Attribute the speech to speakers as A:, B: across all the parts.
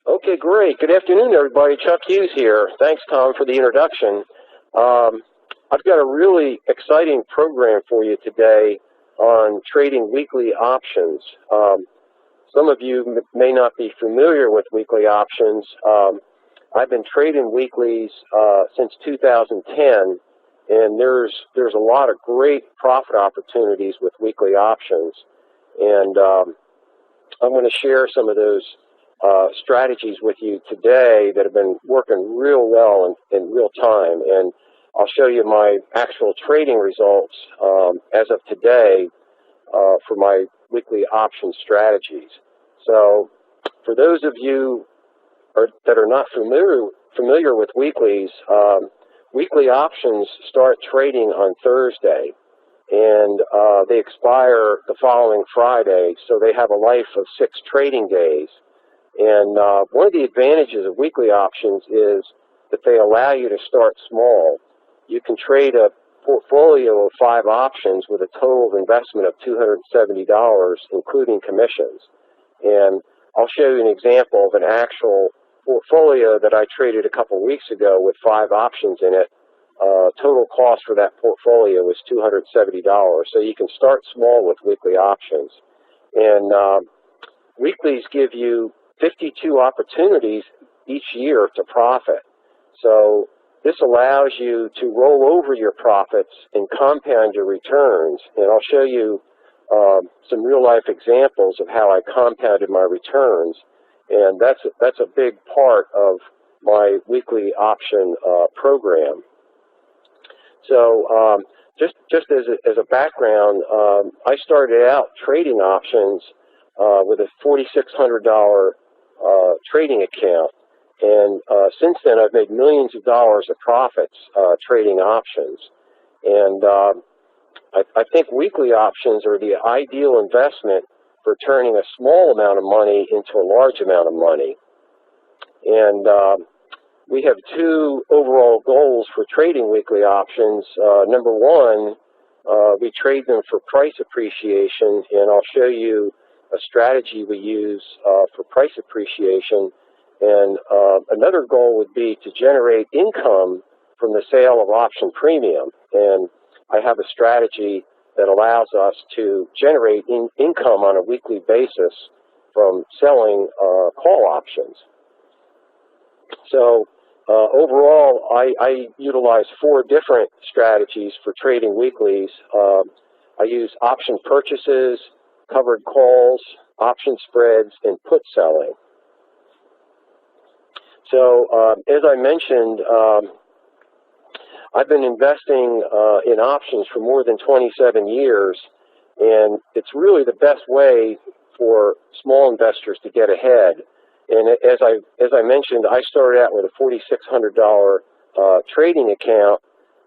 A: Okay, great. Good afternoon, everybody. Chuck Hughes here. Thanks, Tom, for the introduction. I've got a really exciting program for you today on trading weekly options. Some of you may not be familiar with weekly options. I've been trading weeklies since 2010, and there's a lot of great profit opportunities with weekly options. And I'm going to share some of those strategies with you today that have been working real well in real time, and I'll show you my actual trading results as of today for my weekly option strategies. So for those of you that are not familiar with weeklies, weekly options start trading on Thursday, and they expire the following Friday, so they have a life of 6 trading days. And one of the advantages of weekly options is that they allow you to start small. You can trade a portfolio of 5 options with a total of investment of $270, including commissions. And I'll show you an example of an actual portfolio that I traded a couple weeks ago with 5 options in it. Total cost for that portfolio was $270. So you can start small with weekly options. And weeklies give you 52 opportunities each year to profit. So this allows you to roll over your profits and compound your returns. And I'll show you some real-life examples of how I compounded my returns. And that's a big part of my weekly option program. So just as a background, I started out trading options with a $4,600 trading account, and since then I've made millions of dollars of profits trading options. And I think weekly options are the ideal investment for turning a small amount of money into a large amount of money. And we have 2 overall goals for trading weekly options. Number one, we trade them for price appreciation, and I'll show you a strategy we use for price appreciation. And another goal would be to generate income from the sale of option premium. And I have a strategy that allows us to generate income on a weekly basis from selling call options. So overall, I utilize 4 different strategies for trading weeklies. I use option purchases, covered calls, option spreads, and put selling. So as I mentioned, I've been investing in options for more than 27 years, and it's really the best way for small investors to get ahead. And as I mentioned, I started out with a $4,600 trading account,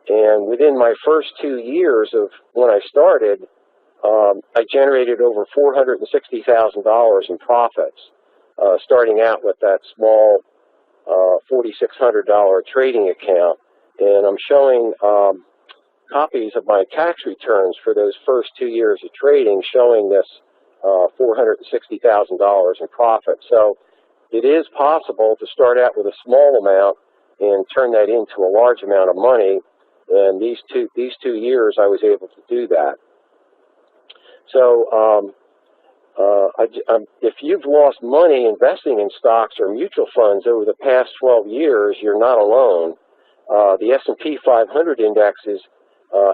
A: and within my first 2 years of when I started, I generated over $460,000 in profits, starting out with that small $4,600 trading account. And I'm showing copies of my tax returns for those first 2 years of trading, showing this $460,000 in profit. So it is possible to start out with a small amount and turn that into a large amount of money. And these two years, I was able to do that. So if you've lost money investing in stocks or mutual funds over the past 12 years, you're not alone. The S&P 500 index is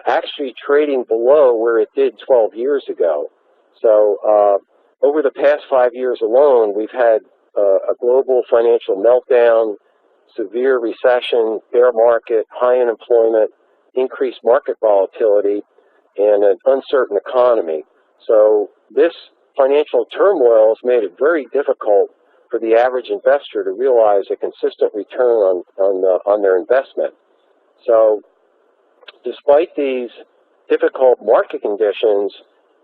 A: actually trading below where it did 12 years ago. So over the past 5 years alone, we've had a global financial meltdown, severe recession, bear market, high unemployment, increased market volatility, and an uncertain economy. So this financial turmoil has made it very difficult for the average investor to realize a consistent return on their investment. So despite these difficult market conditions,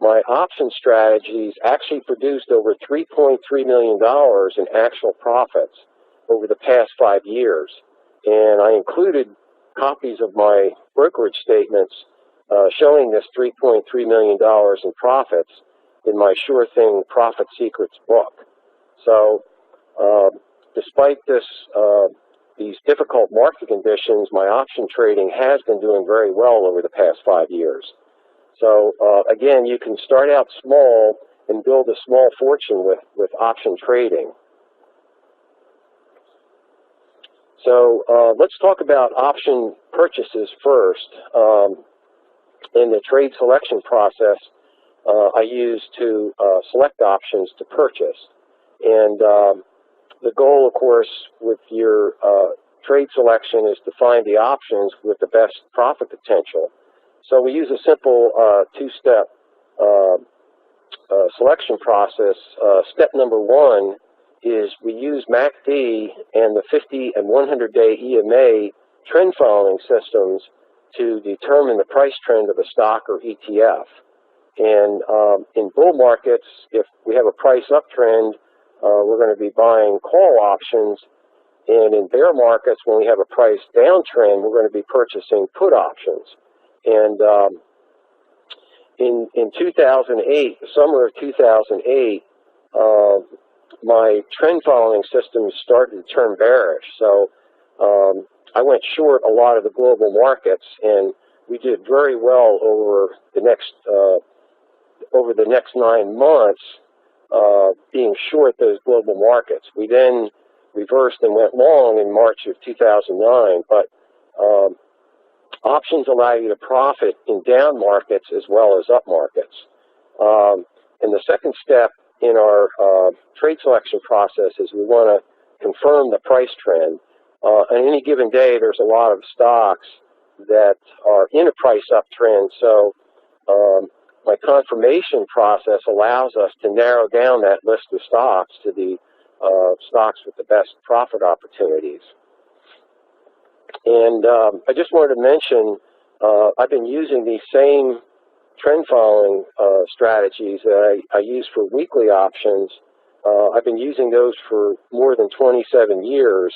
A: my option strategies actually produced over $3.3 million in actual profits over the past 5 years. And I included copies of my brokerage statements showing this $3.3 million in profits in my Sure Thing Profit Secrets book. So despite these difficult market conditions, my option trading has been doing very well over the past 5 years. So again, you can start out small and build a small fortune with option trading. So let's talk about option purchases first. In the trade selection process, I use to select options to purchase. And the goal, of course, with your trade selection is to find the options with the best profit potential. So we use a simple two-step selection process. Step number one is we use MACD and the 50 and 100-day EMA trend following systems to determine the price trend of a stock or ETF. And in bull markets, if we have a price uptrend, we're going to be buying call options. And in bear markets, when we have a price downtrend, we're going to be purchasing put options. And in 2008, the summer of 2008, my trend following system started to turn bearish. So I went short a lot of the global markets, and we did very well over the next 9 months, being short those global markets. We then reversed and went long in March of 2009, but options allow you to profit in down markets as well as up markets. And the second step in our trade selection process is we want to confirm the price trend. On any given day, there's a lot of stocks that are in a price uptrend, so my confirmation process allows us to narrow down that list of stocks to the stocks with the best profit opportunities. And I just wanted to mention, I've been using these same trend following strategies that I use for weekly options. I've been using those for more than 27 years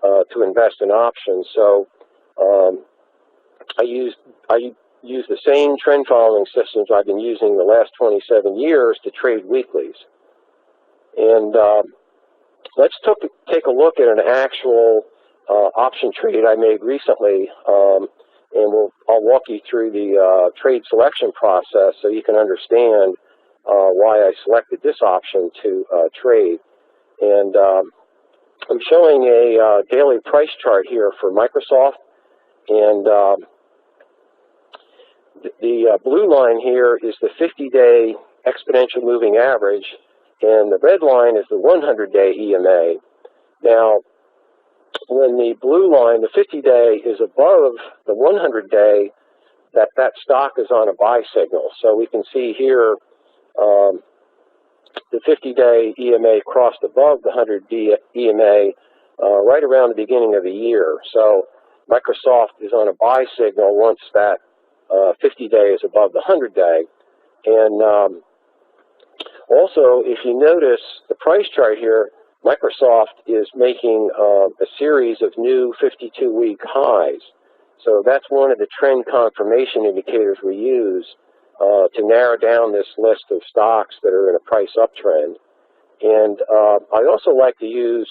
A: to invest in options. So I use the same trend following systems I've been using the last 27 years to trade weeklies. And let's take a look at an actual option trade I made recently, and I'll walk you through the trade selection process so you can understand why I selected this option to trade. And I'm showing a daily price chart here for Microsoft, and the blue line here is the 50-day exponential moving average, and the red line is the 100-day EMA. Now, when the blue line, the 50-day, is above the 100-day, that stock is on a buy signal. So we can see here the 50-day EMA crossed above the 100-day EMA right around the beginning of the year. So Microsoft is on a buy signal once that 50-day is above the 100-day. And also, if you notice the price chart here, Microsoft is making a series of new 52-week highs. So that's one of the trend confirmation indicators we use to narrow down this list of stocks that are in a price uptrend. And I also like to use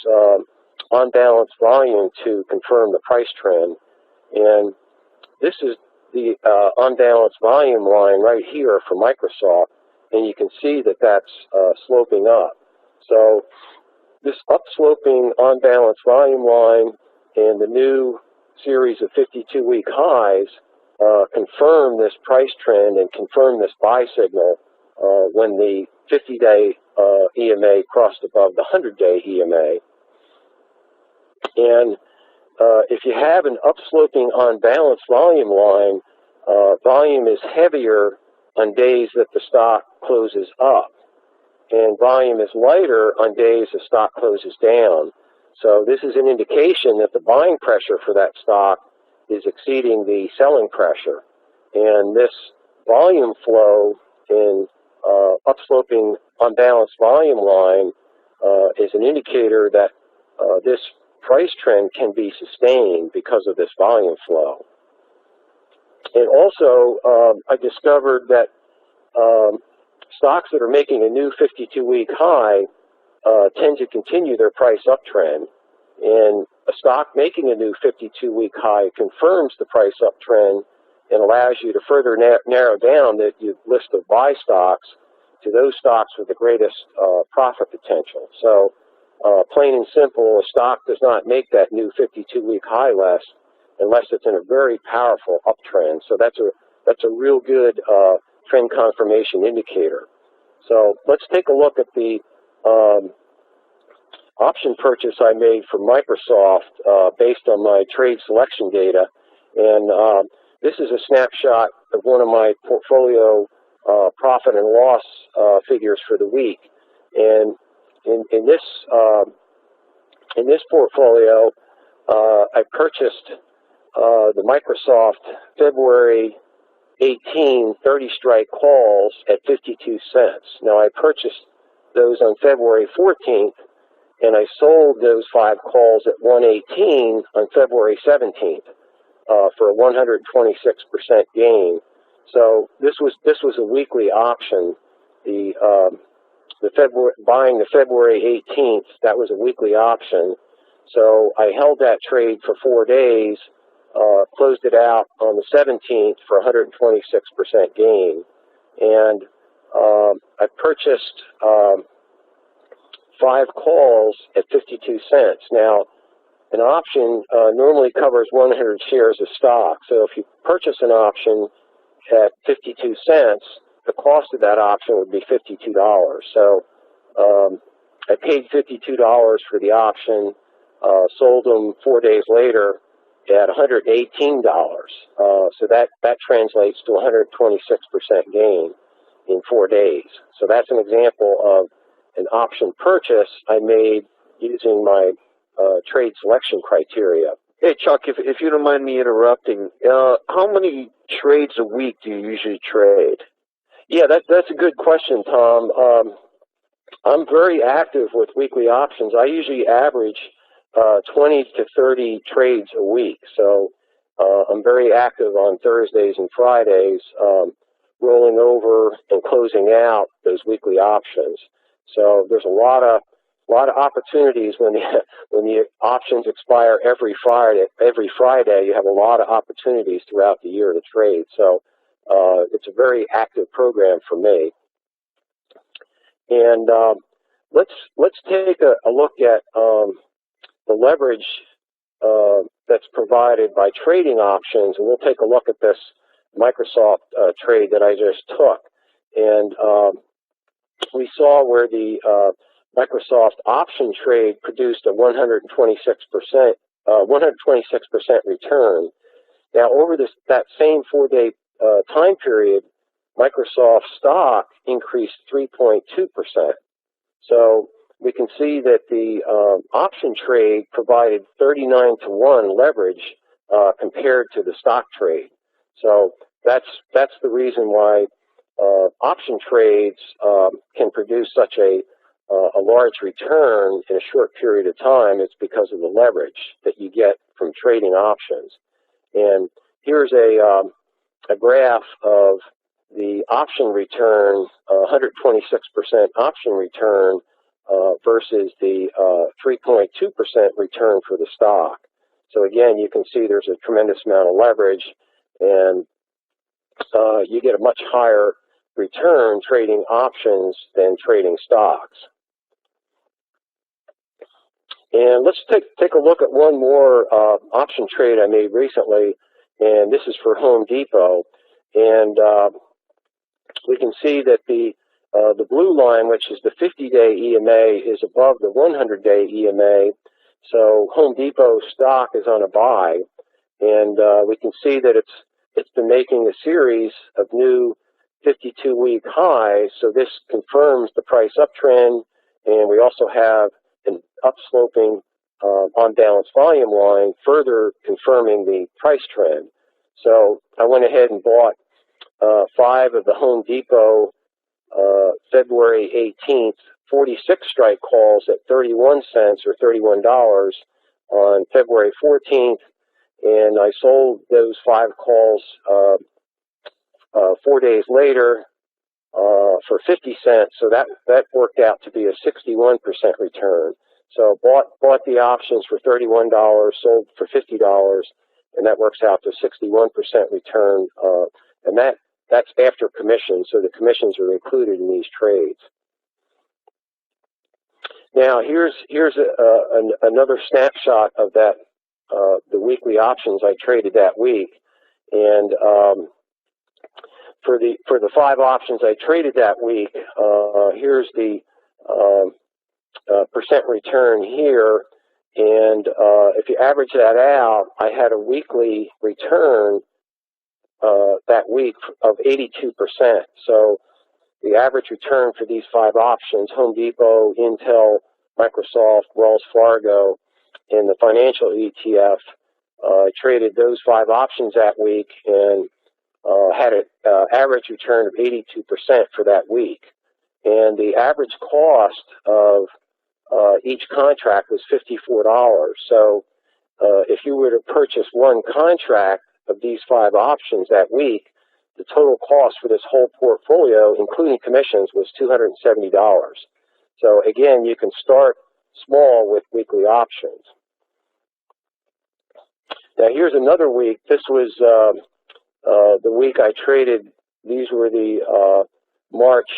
A: on-balance volume to confirm the price trend. And this is the on-balance volume line right here for Microsoft, and you can see that that's sloping up. So this upsloping on-balance volume line and the new series of 52-week highs confirm this price trend and confirm this buy signal when the 50-day EMA crossed above the 100-day EMA. And if you have an upsloping on-balance volume line, volume is heavier on days that the stock closes up, and volume is lighter on days the stock closes down. So this is an indication that the buying pressure for that stock is exceeding the selling pressure. And this volume flow in upsloping unbalanced volume line is an indicator that this price trend can be sustained because of this volume flow. And also, I discovered that stocks that are making a new 52-week high tend to continue their price uptrend. And a stock making a new 52-week high confirms the price uptrend and allows you to further narrow down that list of buy stocks to those stocks with the greatest profit potential. So plain and simple, a stock does not make that new 52-week high unless it's in a very powerful uptrend. So that's a real good trend confirmation indicator. So let's take a look at the option purchase I made for Microsoft based on my trade selection data. And this is a snapshot of one of my portfolio profit and loss figures for the week. And in this portfolio, I purchased the Microsoft February 18 30-strike calls at 52 cents. Now, I purchased those on February 14th, and I sold those 5 calls at 118 on February 17th for a 126% gain. So this was a weekly option. Buying the February 18th, that was a weekly option. So I held that trade for 4 days, closed it out on the 17th for 126% gain. And I purchased 5 calls at 52 cents. Now, an option normally covers 100 shares of stock. So if you purchase an option at 52 cents, the cost of that option would be $52. So I paid $52 for the option, sold them 4 days later at $118. So that translates to 126% gain in 4 days. So that's an example of an option purchase I made using my trade selection criteria.
B: Hey, Chuck, if you don't mind me interrupting, how many trades a week do you usually trade?
A: Yeah, that's a good question, Tom. I'm very active with weekly options. I usually average 20 to 30 trades a week. So I'm very active on Thursdays and Fridays, rolling over and closing out those weekly options. So there's a lot of opportunities when the options expire every Friday. Every Friday, you have a lot of opportunities throughout the year to trade. So it's a very active program for me. And let's take a look at the leverage that's provided by trading options, and we'll take a look at this Microsoft trade that I just took. And we saw where the Microsoft option trade produced a 126% return. Now, over that same 4-day time period, Microsoft stock increased 3.2%. So we can see that the option trade provided 39 to 1 leverage compared to the stock trade. So that's the reason why option trades can produce such a large return in a short period of time. It's because of the leverage that you get from trading options. And here's a graph of the option return, 126% option return versus the 3.2% return for the stock. So again, you can see there's a tremendous amount of leverage, and you get a much higher return trading options than trading stocks. And let's take a look at one more option trade I made recently, and this is for Home Depot. And we can see that the blue line, which is the 50-day EMA, is above the 100-day EMA. So Home Depot stock is on a buy, and we can see that it's been making a series of new 52-week highs. So this confirms the price uptrend, and we also have an upsloping on-balance volume line, further confirming the price trend. So I went ahead and bought 5 of the Home Depot February 18th 46-strike calls at 31 cents or $31 on February 14th, and I sold those 5 calls 4 days later for 50 cents. So that worked out to be a 61% return. So bought the options for $31, sold for $50, and that works out to 61% return. And that's after commissions, so the commissions are included in these trades. Now here's another snapshot of that the weekly options I traded that week, and for the 5 options I traded that week, here's the percent return here, and if you average that out, I had a weekly return that week of 82%. So the average return for these 5 options, Home Depot, Intel, Microsoft, Wells Fargo, and the financial ETF, I traded those 5 options that week and had an average return of 82% for that week. And the average cost of each contract was $54. So if you were to purchase one contract of these 5 options that week, the total cost for this whole portfolio, including commissions, was $270. So again, you can start small with weekly options. Now here's another week. This was the week I traded. These were the March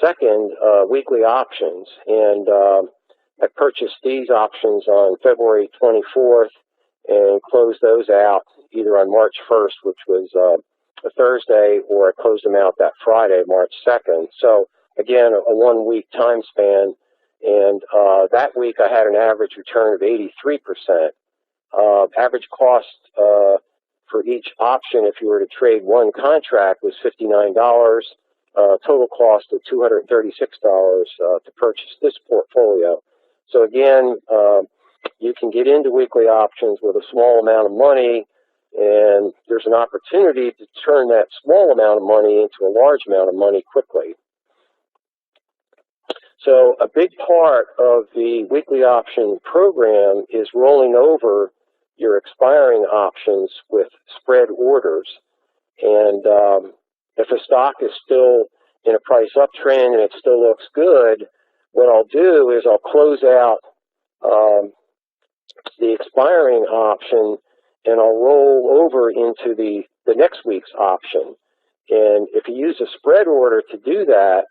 A: 2nd weekly options, and I purchased these options on February 24th and closed those out either on March 1st, which was a Thursday, or I closed them out that Friday, March 2nd. So again, a 1-week time span, and that week I had an average return of 83%. Average cost for each option, if you were to trade one contract, was $59. Total cost of $236 to purchase this portfolio. So again, you can get into weekly options with a small amount of money, and there's an opportunity to turn that small amount of money into a large amount of money quickly. So a big part of the weekly option program is rolling over your expiring options with spread orders. And if a stock is still in a price uptrend and it still looks good, what I'll do is I'll close out the expiring option and I'll roll over into the next week's option. And if you use a spread order to do that,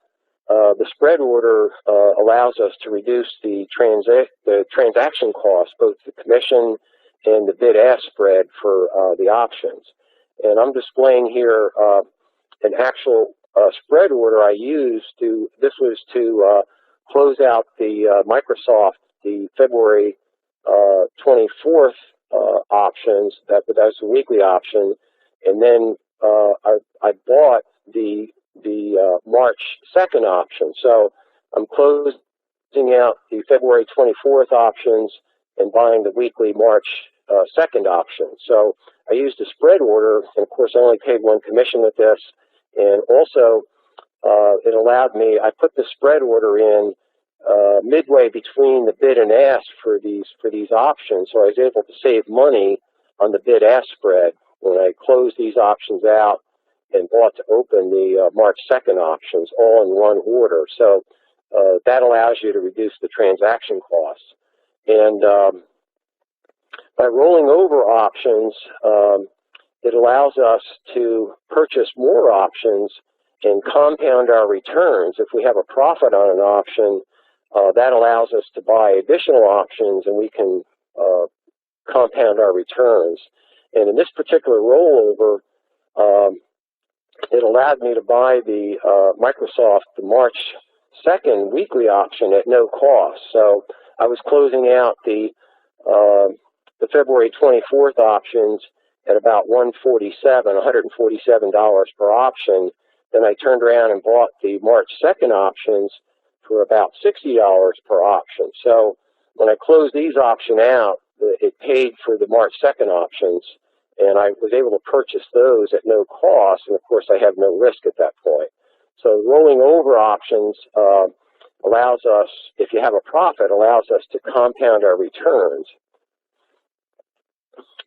A: the spread order allows us to reduce the transaction cost, both the commission and the bid-ask spread for the options. And I'm displaying here an actual spread order I used to, this was to close out the Microsoft, the February 24th options, that was a weekly option, and then I bought the March 2nd option. So I'm closing out the February 24th options and buying the weekly March 2nd option. So I used a spread order, and of course I only paid 1 commission with this, and also it allowed me, I put the spread order in midway between the bid and ask for these options, so I was able to save money on the bid-ask spread when I closed these options out and bought to open the March 2nd options all in one order. So that allows you to reduce the transaction costs. And by rolling over options, it allows us to purchase more options and compound our returns. If we have a profit on an option, that allows us to buy additional options, and we can compound our returns. And in this particular rollover, it allowed me to buy the Microsoft, the March 2nd weekly option at no cost. So I was closing out the February 24th options at about $147 per option. Then I turned around and bought the March 2nd options for about $60 per option. So when I closed these options out, it paid for the March 2nd options, and I was able to purchase those at no cost, and of course I have no risk at that point. So rolling over options allows us, if you have a profit, allows us to compound our returns.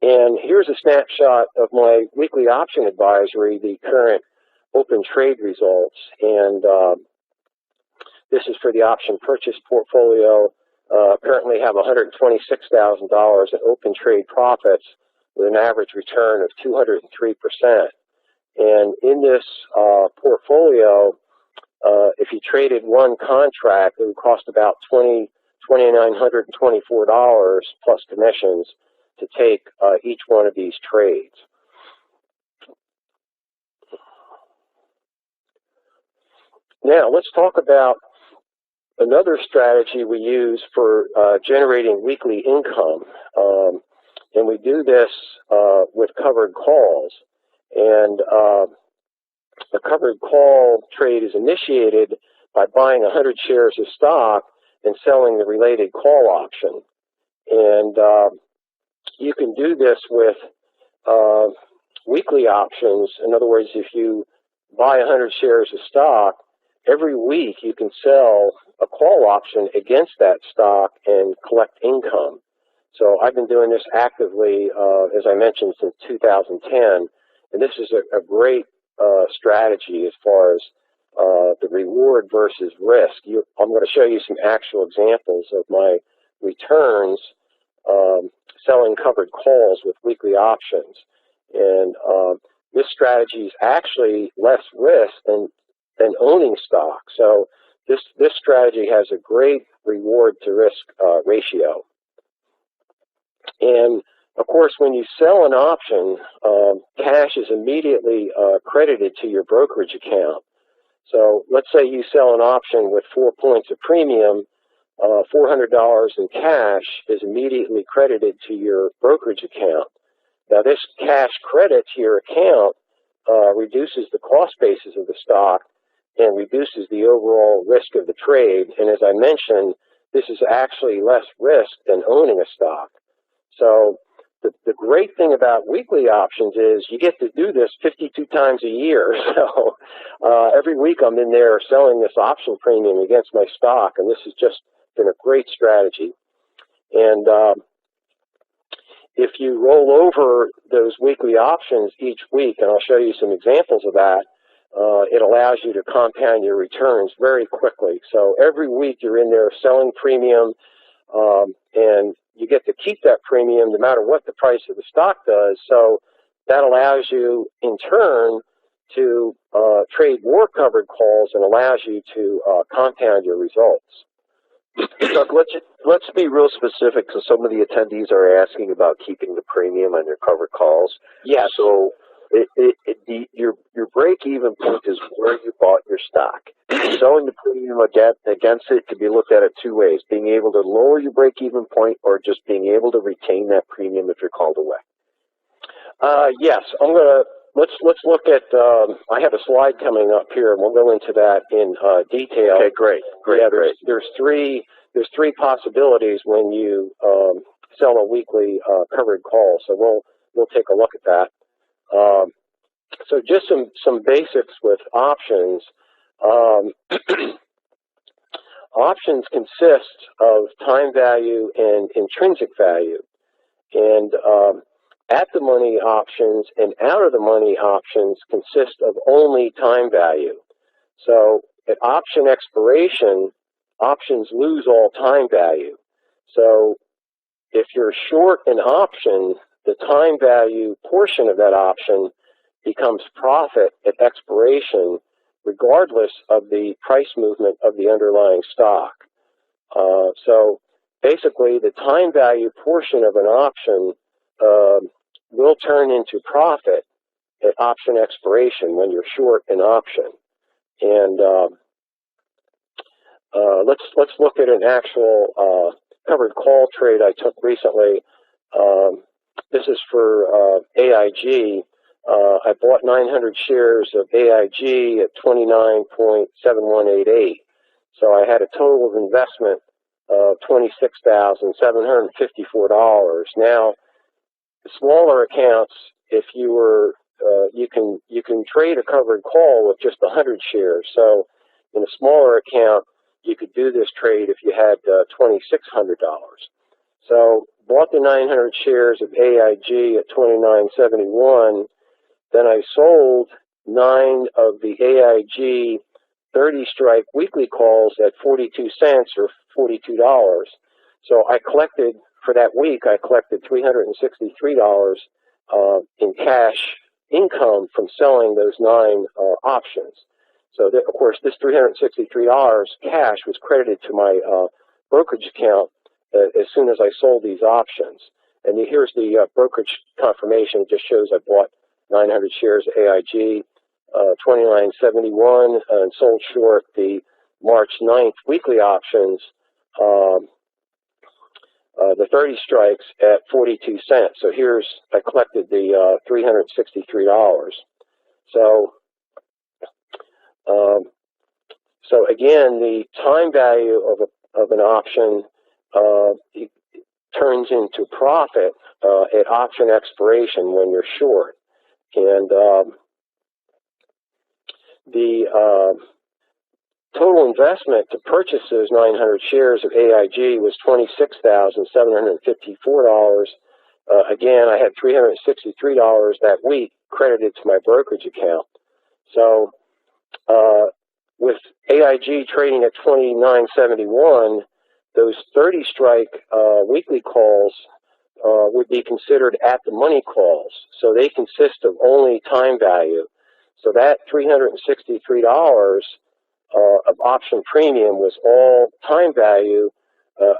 A: And here's a snapshot of my weekly option advisory, the current open trade results, and this is for the option purchase portfolio. Currently have $126,000 in open trade profits with an average return of 203%. And in this portfolio, if you traded one contract, it would cost about $2,924 plus commissions to take each one of these trades. Now, let's talk about another strategy we use for generating weekly income. And we do this with covered calls. And a covered call trade is initiated by buying 100 shares of stock and selling the related call option. And you can do this with weekly options. In other words, if you buy 100 shares of stock, every week you can sell a call option against that stock and collect income. So I've been doing this actively, as I mentioned, since 2010. And this is a great strategy as far as the reward versus risk. I'm going to show you some actual examples of my returns selling covered calls with weekly options. And this strategy is actually less risk than owning stock. So this strategy has a great reward to risk ratio. And of course, when you sell an option, cash is immediately credited to your brokerage account. So let's say you sell an option with 4 points of premium, $400 in cash is immediately credited to your brokerage account. Now, this cash credit to your account reduces the cost basis of the stock and reduces the overall risk of the trade. And as I mentioned, this is actually less risk than owning a stock. So the great thing about weekly options is you get to do this 52 times a year. So every week I'm in there selling this option premium against my stock, and this has just been a great strategy. And if you roll over those weekly options each week, and I'll show you some examples of that, it allows you to compound your returns very quickly. So every week you're in there selling premium, and you get to keep that premium no matter what the price of the stock does. So that allows you, in turn, to trade more covered calls and allows you to compound your results.
B: Chuck, let's be real specific, because some of the attendees are asking about keeping the premium on their covered calls.
A: Yes.
B: So your break-even point is where you bought your stock. Selling the premium against it can be looked at it two ways: being able to lower your break-even point, or just being able to retain that premium if you're called away.
A: Yes, I'm gonna let's look at. I have a slide coming up here, and we'll go into that in detail.
B: Okay, great.
A: Yeah, there's three possibilities when you sell a weekly covered call. So we'll take a look at that. So just some basics with options. Options consist of time value and intrinsic value. And at-the-money options and out-of-the-money options consist of only time value. So at option expiration, options lose all time value. So if you're short an option, the time value portion of that option becomes profit at expiration, regardless of the price movement of the underlying stock. So basically, the time value portion of an option will turn into profit at option expiration when you're short an option. And let's look at an actual covered call trade I took recently. This is for AIG. I bought 900 shares of AIG at 29.7188. So I had a total of investment of $26,754. Now, the smaller accounts, if you were, you can trade a covered call with just 100 shares. So in a smaller account, you could do this trade if you had $2,600. So bought the 900 shares of AIG at $29.71. Then I sold 9 of the AIG 30 strike weekly calls at 42 cents or $42. So I collected, for that week, I collected $363 in cash income from selling those 9 options. So, of course, this $363 cash was credited to my brokerage account as soon as I sold these options. And here's the brokerage confirmation. It just shows I bought 900 shares of AIG, 29.71, and sold short the March 9th weekly options, the 30 strikes at 42 cents. So I collected the $363. So again, the time value of an option turns into profit at option expiration when you're short. And the total investment to purchase those 900 shares of AIG was $26,754. Again, I had $363 that week credited to my brokerage account. So with AIG trading at 29.71, those 30 strike weekly calls would be considered at the money calls. So they consist of only time value. So that $363 of option premium was all time value,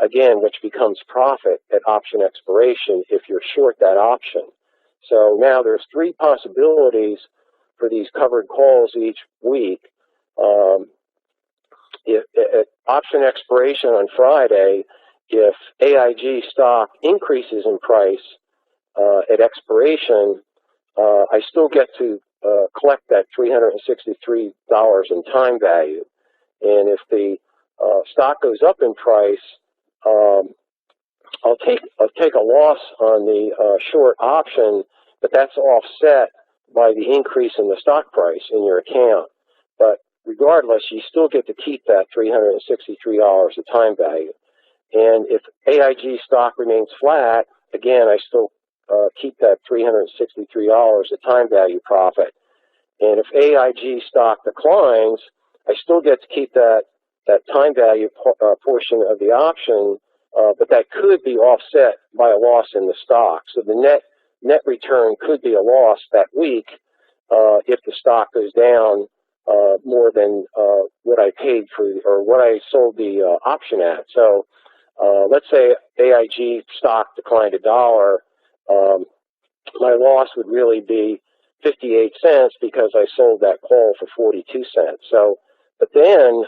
A: again, which becomes profit at option expiration if you're short that option. So now there's 3 possibilities for these covered calls each week. At option expiration on Friday, if AIG stock increases in price at expiration, I still get to collect that $363 in time value. And if the stock goes up in price, I'll take a loss on the short option, but that's offset by the increase in the stock price in your account. But regardless, you still get to keep that $363 of time value. And if AIG stock remains flat, again, I still keep that $363 of time value profit. And if AIG stock declines, I still get to keep that time value portion of the option, but that could be offset by a loss in the stock. So the net return could be a loss that week if the stock goes down more than what I paid for or what I sold the option at. So let's say AIG stock declined $1. My loss would really be 58 cents because I sold that call for 42 cents. So, but then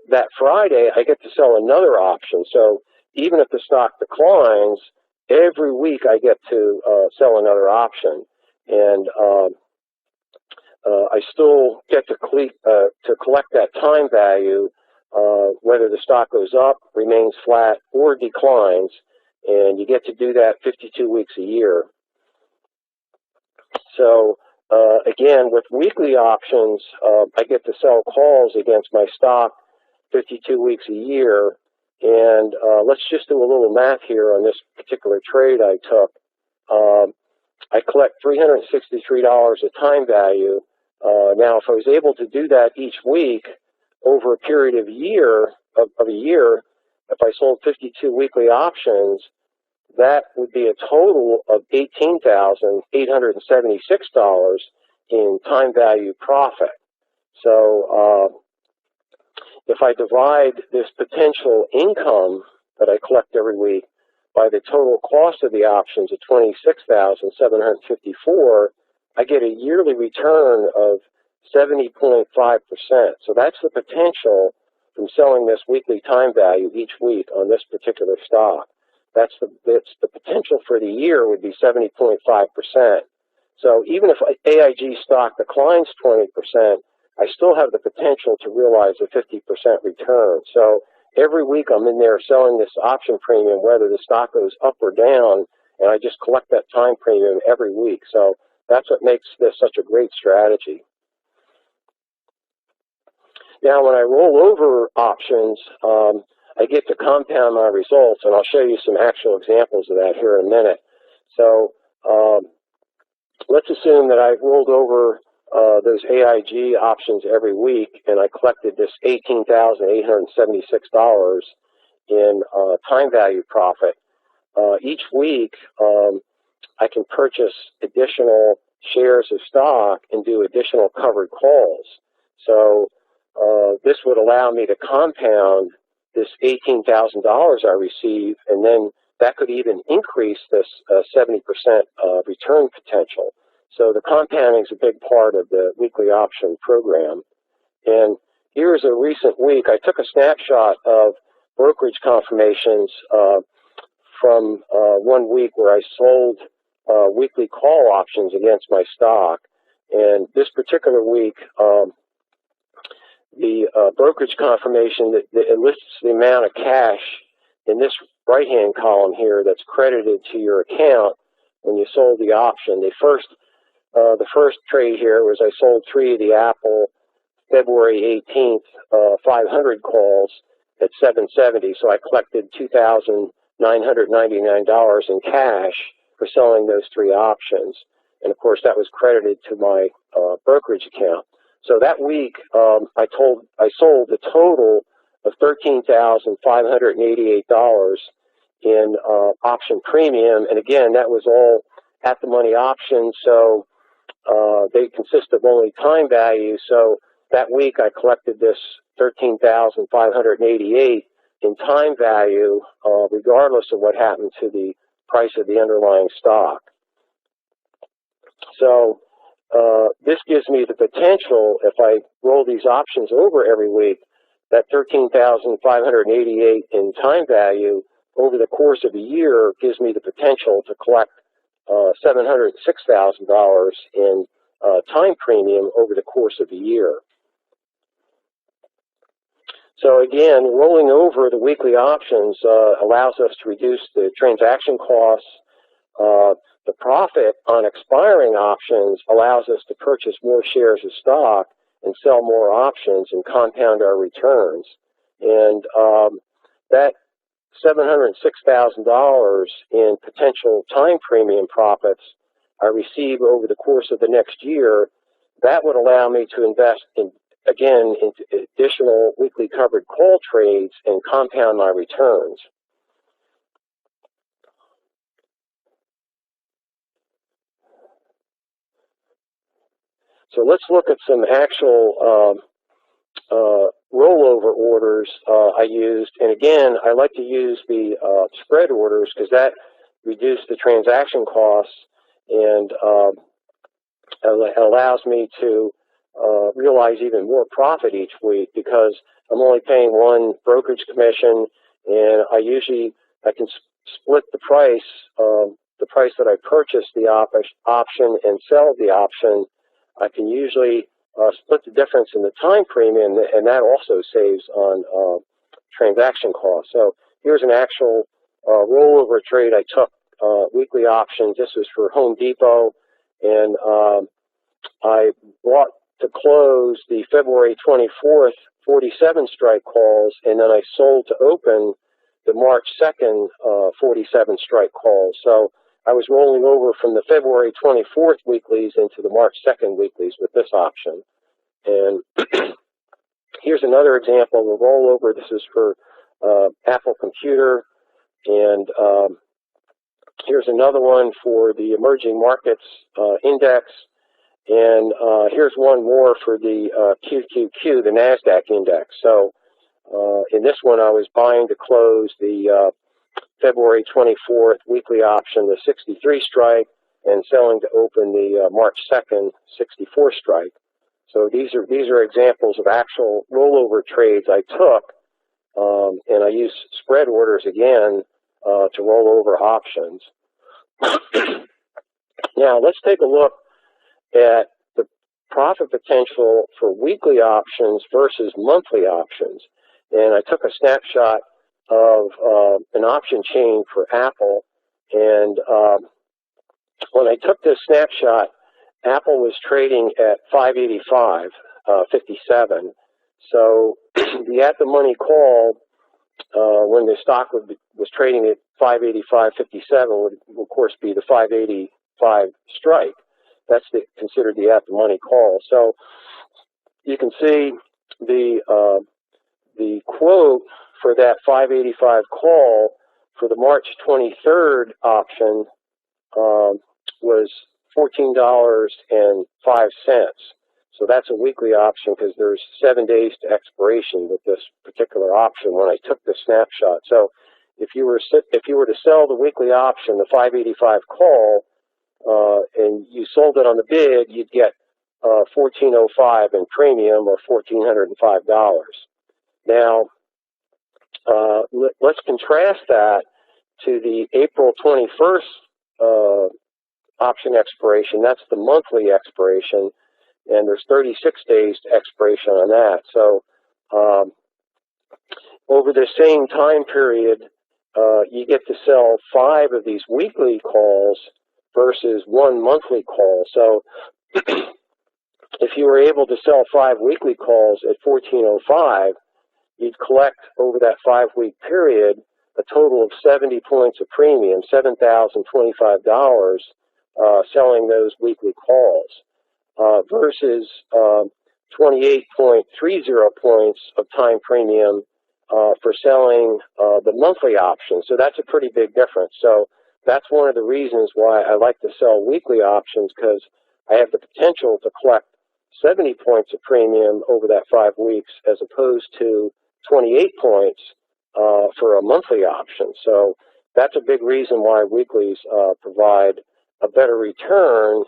A: that Friday I get to sell another option. So even if the stock declines, every week I get to sell another option, and I still get to collect that time value, whether the stock goes up, remains flat, or declines, and you get to do that 52 weeks a year. So again, with weekly options, I get to sell calls against my stock 52 weeks a year. And let's just do a little math here on this particular trade I took. I collect $363 of time value. Now, if I was able to do that each week over a period of a year, if I sold 52 weekly options, that would be a total of $18,876 in time value profit. So if I divide this potential income that I collect every week by the total cost of the options of $26,754, I get a yearly return of 70.5%. So that's the potential from selling this weekly time value each week on this particular stock. That's the potential for the year would be 70.5%. So even if AIG stock declines 20%, I still have the potential to realize a 50% return. So every week I'm in there selling this option premium, whether the stock goes up or down, and I just collect that time premium every week. So that's what makes this such a great strategy. Now, when I roll over options, I get to compound my results, and I'll show you some actual examples of that here in a minute. So let's assume that I rolled over those AIG options every week, and I collected this $18,876 in time value profit. Each week, I can purchase additional shares of stock and do additional covered calls. So this would allow me to compound this $18,000 I receive, and then that could even increase this 70% return potential. So the compounding is a big part of the weekly option program. And here's a recent week. I took a snapshot of brokerage confirmations from 1 week where I sold weekly call options against my stock. And this particular week, the brokerage confirmation that it lists the amount of cash in this right-hand column here that's credited to your account when you sold the option. The first trade here was I sold 3 of the Apple February 18th 500 calls at 770, so I collected $2,999 in cash for selling those 3 options, and of course that was credited to my brokerage account. So that week I sold a total of $13,588 in option premium, and again that was all at the money options, so they consist of only time value. So that week I collected this $13,588 in time value, regardless of what happened to the price of the underlying stock. So this gives me the potential, if I roll these options over every week, that $13,588 in time value over the course of a year gives me the potential to collect $706,000 in time premium over the course of a year. So again, rolling over the weekly options allows us to reduce the transaction costs. The profit on expiring options allows us to purchase more shares of stock and sell more options and compound our returns. And that $706,000 in potential time premium profits I receive over the course of the next year, that would allow me to invest in, again, into additional weekly covered call trades and compound my returns. So let's look at some actual rollover orders I used. And again, I like to use the spread orders because that reduces the transaction costs and allows me to realize even more profit each week because I'm only paying 1 brokerage commission, and I can split the price that I purchased the option and sell the option. I can usually split the difference in the time premium, and that also saves on transaction costs. So here's an actual rollover trade I took, weekly options. This was for Home Depot, and I bought to close the February 24th 47 strike calls, and then I sold to open the March 2nd 47 strike calls. So I was rolling over from the February 24th weeklies into the March 2nd weeklies with this option. And here's another example of a rollover. This is for Apple Computer, and here's another one for the Emerging Markets Index. And here's one more for the QQQ, the NASDAQ Index. So in this one, I was buying to close the February 24th weekly option, the 63 strike, and selling to open the March 2nd 64 strike. So these are examples of actual rollover trades I took, and I use spread orders again to roll over options. Now let's take a look at the profit potential for weekly options versus monthly options. And I took a snapshot of an option chain for Apple, and when I took this snapshot, Apple was trading at 585.57. So the at-the-money call when the stock was trading at 585.57 would, of course, be the 585 strike. That's considered the at-the-money call. So you can see the quote for that 585 call for the March 23rd option was $14.05. So that's a weekly option because there's 7 days to expiration with this particular option when I took the snapshot. So if you were to sell the weekly option, the 585 call, and you sold it on the bid, you'd get $14.05 in premium, or $1,405. Now, let's contrast that to the April 21st option expiration. That's the monthly expiration, and there's 36 days to expiration on that. So over the same time period, you get to sell 5 of these weekly calls versus 1 monthly call. So if you were able to sell 5 weekly calls at $14.05, you'd collect over that 5-week period a total of 70 points of premium, $7,025, selling those weekly calls, versus 28.30 points of time premium for selling the monthly option. So that's a pretty big difference. So that's one of the reasons why I like to sell weekly options, because I have the potential to collect 70 points of premium over that 5 weeks as opposed to 28 points for a monthly option. So that's a big reason why weeklies provide a better return,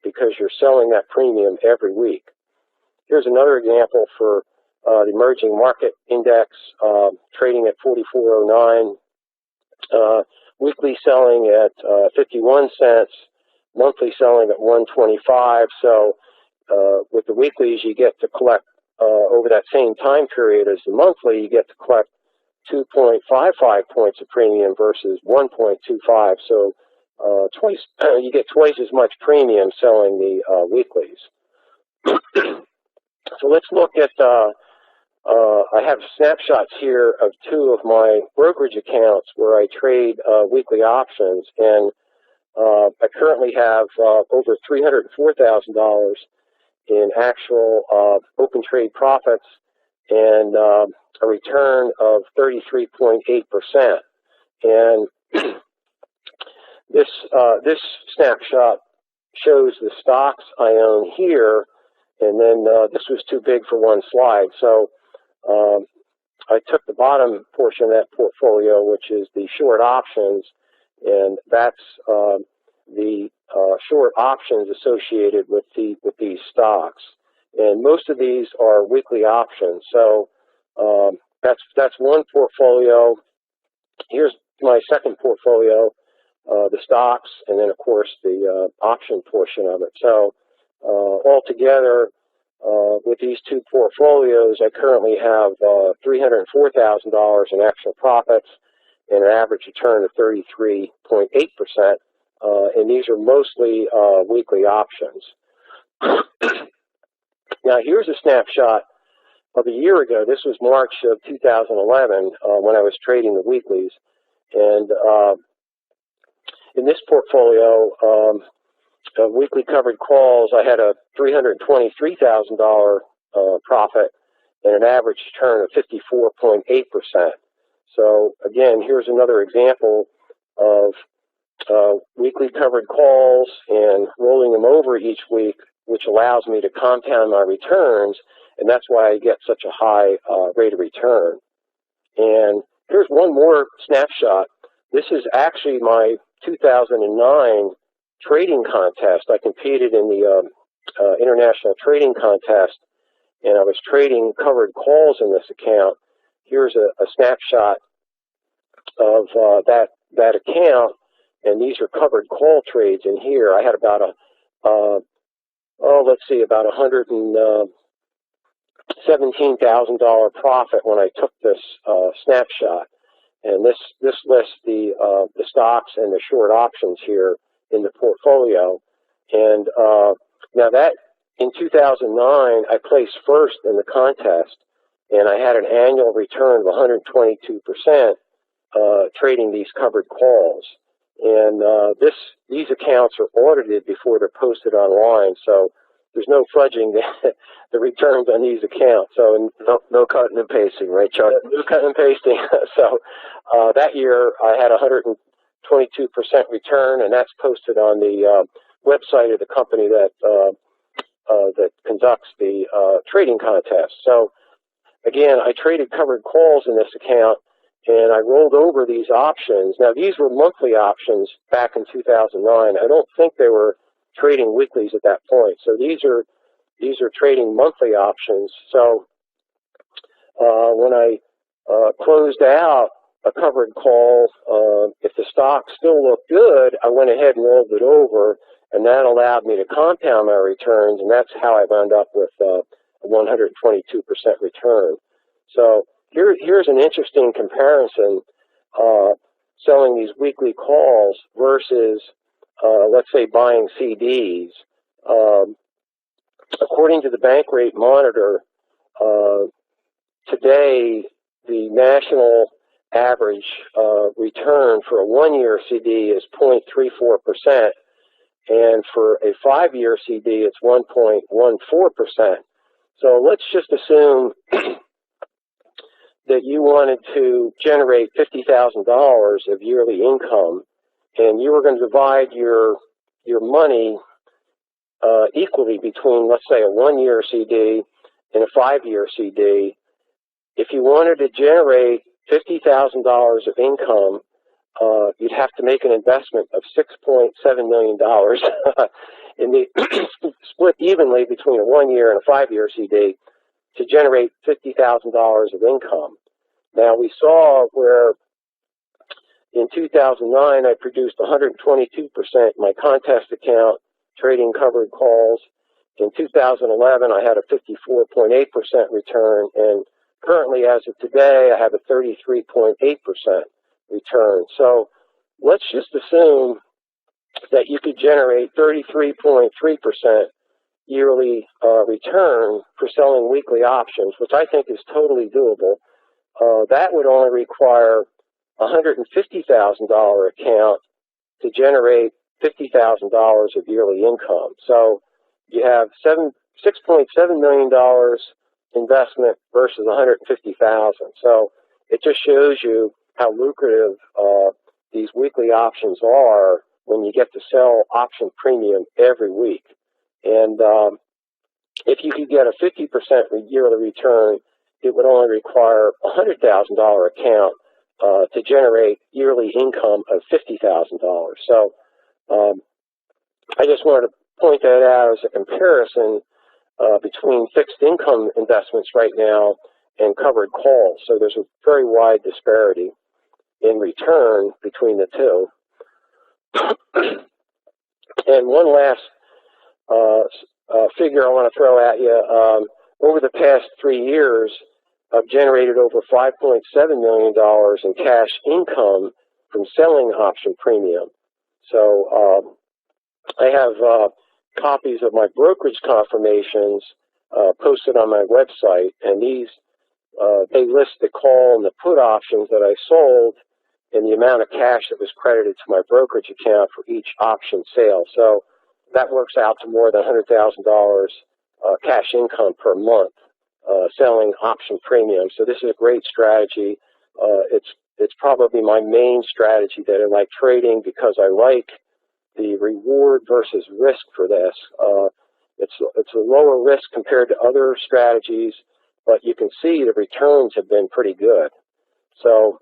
A: because you're selling that premium every week. Here's another example for the emerging market index, trading at 44.09, weekly selling at 51 cents, monthly selling at 125. So with the weeklies, you get to collect over that same time period as the monthly, you get to collect 2.55 points of premium versus 1.25. So you get twice as much premium selling the weeklies. So let's look at, I have snapshots here of 2 of my brokerage accounts where I trade weekly options, and I currently have over $304,000 in actual open trade profits and a return of 33.8%. And this snapshot shows the stocks I own here, and then this was too big for one slide. So I took the bottom portion of that portfolio, which is the short options, and that's the short options associated with these stocks. And most of these are weekly options. So that's one portfolio. Here's my second portfolio, the stocks, and then of course the option portion of it. So altogether, with these 2 portfolios, I currently have $304,000 in actual profits and an average return of 33.8%. And these are mostly weekly options. Now, here's a snapshot of a year ago. This was March of 2011 when I was trading the weeklies. And in this portfolio, weekly covered calls, I had a $323,000 profit and an average return of 54.8%. So again, here's another example of weekly covered calls and rolling them over each week, which allows me to compound my returns, and that's why I get such a high rate of return. And here's one more snapshot. This is actually my 2009 trading contest. I competed in the international trading contest, and I was trading covered calls in this account. Here's a snapshot of that account, and these are covered call trades in here. I had about about $117,000 profit when I took this snapshot. And this lists the stocks and the short options here in the portfolio. And now that in 2009, I placed first in the contest, and I had an annual return of 122% trading these covered calls. And these accounts are audited before they're posted online, so there's no fudging the returns on these accounts. So
B: no cutting and pasting, right, Chuck?
A: No cutting and pasting. So that year I had 122% return, and that's posted on the website of the company that conducts the trading contest. So again, I traded covered calls in this account, and I rolled over these options. Now, these were monthly options back in 2009. I don't think they were trading weeklies at that point. So these are trading monthly options. So when I closed out a covered call, if the stock still looked good, I went ahead and rolled it over, and that allowed me to compound my returns, and that's how I wound up with a 122% return. So here's an interesting comparison, selling these weekly calls versus, let's say, buying CDs. According to the Bank Rate Monitor, today the national average return for a one-year CD is 0.34%, and for a five-year CD it's 1.14%. So let's just assume that you wanted to generate $50,000 of yearly income, and you were going to divide your money equally between, let's say, a one-year CD and a five-year CD. If you wanted to generate $50,000 of income, you'd have to make an investment of $6.7 million in the split evenly between a one-year and a five-year CD to generate $50,000 of income. Now, we saw where in 2009 I produced 122% in my contest account trading covered calls. In 2011 I had a 54.8% return, and currently, as of today, I have a 33.8% return. So let's just assume that you could generate 33.3% yearly return for selling weekly options, which I think is totally doable. That would only require a $150,000 account to generate $50,000 of yearly income. So you have $6.7 million investment versus $150,000. So it just shows you how lucrative these weekly options are when you get to sell option premium every week. And if you could get a 50% yearly return, it would only require a $100,000 account to generate yearly income of $50,000. So I just wanted to point that out as a comparison between fixed income investments right now and covered calls. So there's a very wide disparity in return between the two. And one last figure I want to throw at you. Over the past 3 years, I've generated over $5.7 million in cash income from selling option premium. So I have copies of my brokerage confirmations posted on my website, and these they list the call and the put options that I sold and the amount of cash that was credited to my brokerage account for each option sale. So that works out to more than $100,000 cash income per month selling option premium. So this is a great strategy. It's probably my main strategy that I like trading because I like the reward versus risk for this. It's a lower risk compared to other strategies, but you can see the returns have been pretty good. So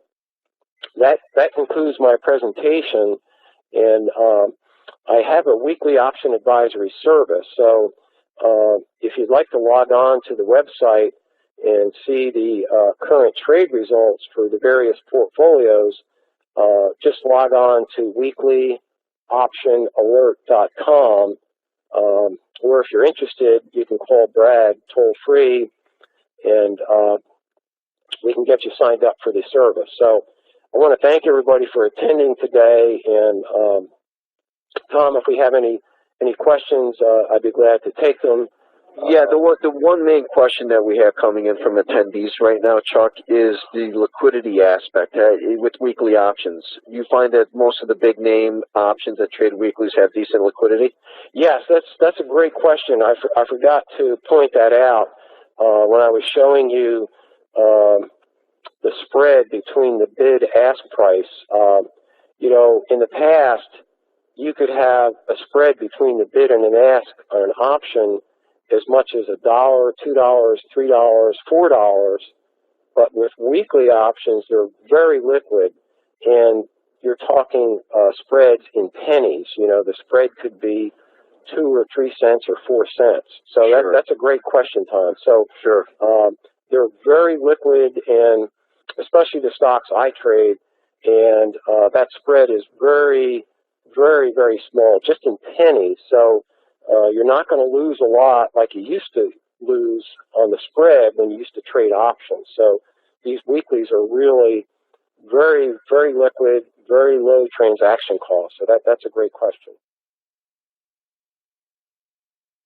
A: that concludes my presentation, and I have a weekly option advisory service. So if you'd like to log on to the website and see the current trade results for the various portfolios, just log on to weeklyoptionalert.com, or if you're interested, you can call Brad toll free, and we can get you signed up for the service. So I want to thank everybody for attending today, and Tom, if we have any questions, I'd be glad to take them.
B: Yeah, the one main question that we have coming in from attendees right now, Chuck, is the liquidity aspect with weekly options. You find that most of the big name options that trade weeklies have decent liquidity?
A: Yes, that's a great question. I forgot to point that out when I was showing you the spread between the bid-ask price. In the past, you could have a spread between the bid and an ask on an option as much as $1, $2, $3, $4. But with weekly options, they're very liquid, and you're talking spreads in pennies. The spread could be 2 or 3 cents or 4 cents. So
B: Sure.
A: that's a great question, Tom. So
B: Sure.
A: they're very liquid, and especially the stocks I trade, and that spread is very, very, very small, just in pennies. So you're not going to lose a lot like you used to lose on the spread when you used to trade options. So these weeklies are really very, very liquid, very low transaction costs. So that's a great question.